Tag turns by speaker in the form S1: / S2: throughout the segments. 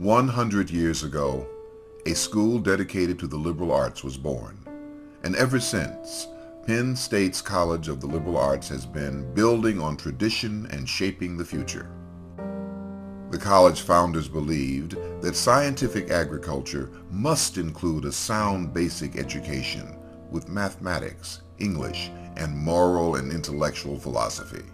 S1: 100 years ago, a school dedicated to the liberal arts was born, and ever since, Penn State's College of the Liberal Arts has been building on tradition and shaping the future. The college founders believed that scientific agriculture must include a sound basic education with mathematics, English, and moral and intellectual philosophy.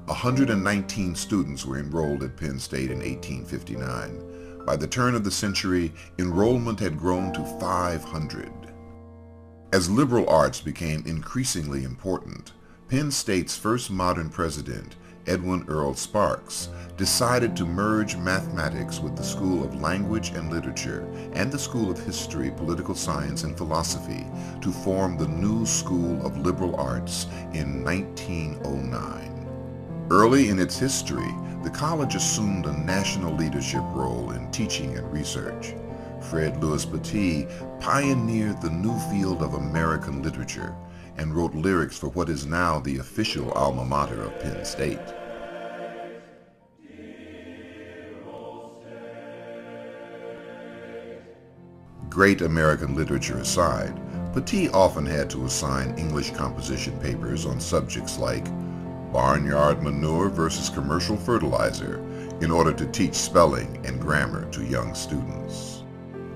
S1: 119 students were enrolled at Penn State in 1859. By the turn of the century, enrollment had grown to 500. As liberal arts became increasingly important, Penn State's first modern president, Edwin Earl Sparks, decided to merge mathematics with the School of Language and Literature and the School of History, Political Science, and Philosophy to form the new School of Liberal Arts in 1909. Early in its history, the college assumed a national leadership role in teaching and research. Fred Lewis Petit pioneered the new field of American literature and wrote lyrics for what is now the official alma mater of Penn State. Great American literature aside, Petit often had to assign English composition papers on subjects like barnyard manure versus commercial fertilizer in order to teach spelling and grammar to young students.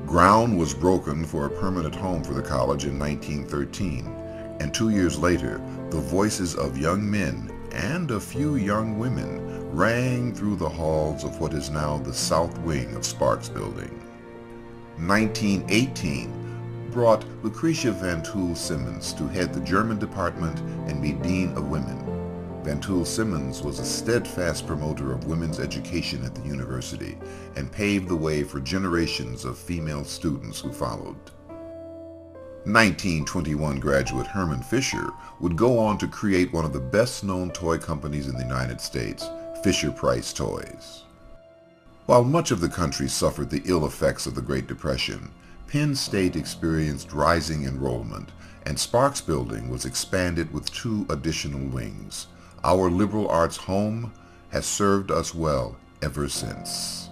S1: Ground was broken for a permanent home for the college in 1913, and 2 years later, the voices of young men and a few young women rang through the halls of what is now the south wing of Sparks Building. 1918 brought Lucretia Van Tuyl Simmons to head the German department and be Dean of Women. Van Tuyl Simmons was a steadfast promoter of women's education at the university and paved the way for generations of female students who followed. 1921 graduate Herman Fisher would go on to create one of the best-known toy companies in the United States, Fisher-Price Toys. While much of the country suffered the ill effects of the Great Depression, Penn State experienced rising enrollment, and Sparks Building was expanded with 2 additional wings. Our liberal arts home has served us well ever since.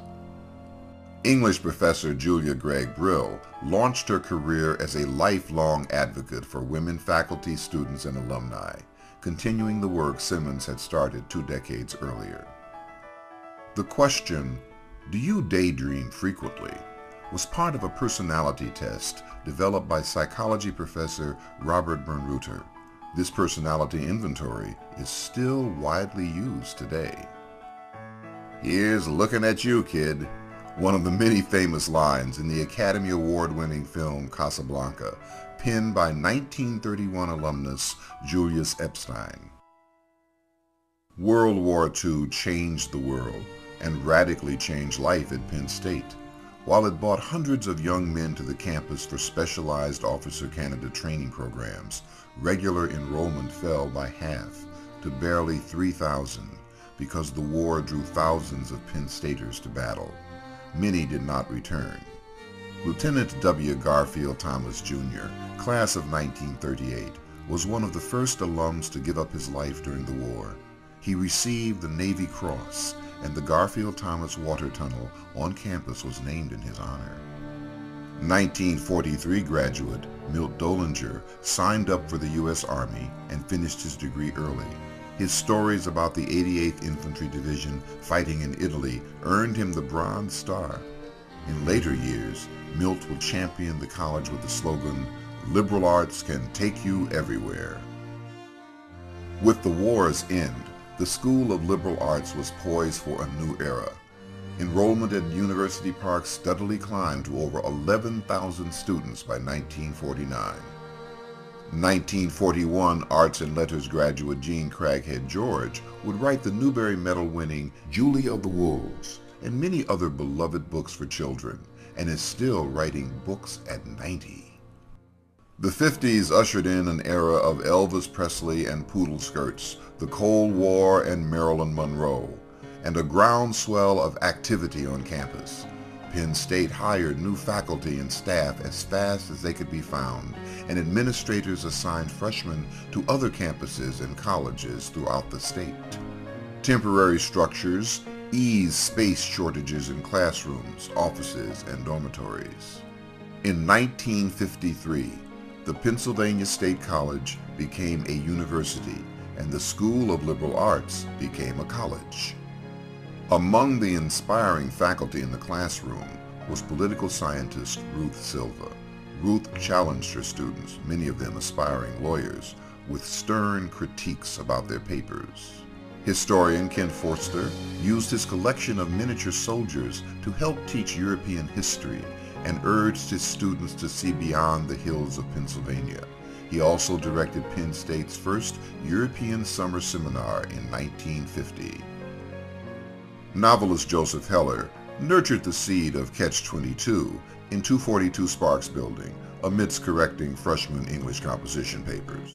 S1: English professor Julia Gregg Brill launched her career as a lifelong advocate for women faculty, students, and alumni, continuing the work Simmons had started 2 decades earlier. The question, "Do you daydream frequently?" was part of a personality test developed by psychology professor Robert Bernreuter. This personality inventory is still widely used today. "Here's looking at you, kid," one of the many famous lines in the Academy Award-winning film Casablanca, penned by 1931 alumnus Julius Epstein. World War II changed the world and radically changed life at Penn State. While it brought hundreds of young men to the campus for specialized officer candidate training programs, regular enrollment fell by half to barely 3,000 because the war drew thousands of Penn Staters to battle. Many did not return. Lieutenant W. Garfield Thomas, Jr., class of 1938, was one of the first alums to give up his life during the war. He received the Navy Cross, and the Garfield Thomas Water Tunnel on campus was named in his honor. 1943 graduate Milt Dolinger signed up for the U.S. Army and finished his degree early. His stories about the 88th Infantry Division fighting in Italy earned him the Bronze Star. In later years, Milt will champion the college with the slogan, "Liberal arts can take you everywhere." With the war's end, the School of Liberal Arts was poised for a new era. Enrollment at University Park steadily climbed to over 11,000 students by 1949. 1941 Arts and Letters graduate Jean Craighead George would write the Newbery Medal-winning Julie of the Wolves and many other beloved books for children, and is still writing books at 90. The 50s ushered in an era of Elvis Presley and poodle skirts, the Cold War and Marilyn Monroe, and a groundswell of activity on campus. Penn State hired new faculty and staff as fast as they could be found, and administrators assigned freshmen to other campuses and colleges throughout the state. Temporary structures, ease space shortages in classrooms, offices, and dormitories. In 1953, the Pennsylvania State College became a university, and the School of Liberal Arts became a college. Among the inspiring faculty in the classroom was political scientist Ruth Silva. Ruth challenged her students, many of them aspiring lawyers, with stern critiques about their papers. Historian Ken Forster used his collection of miniature soldiers to help teach European history and urged his students to see beyond the hills of Pennsylvania. He also directed Penn State's first European Summer Seminar in 1950. Novelist Joseph Heller nurtured the seed of Catch-22 in 242 Sparks Building amidst correcting freshman English composition papers.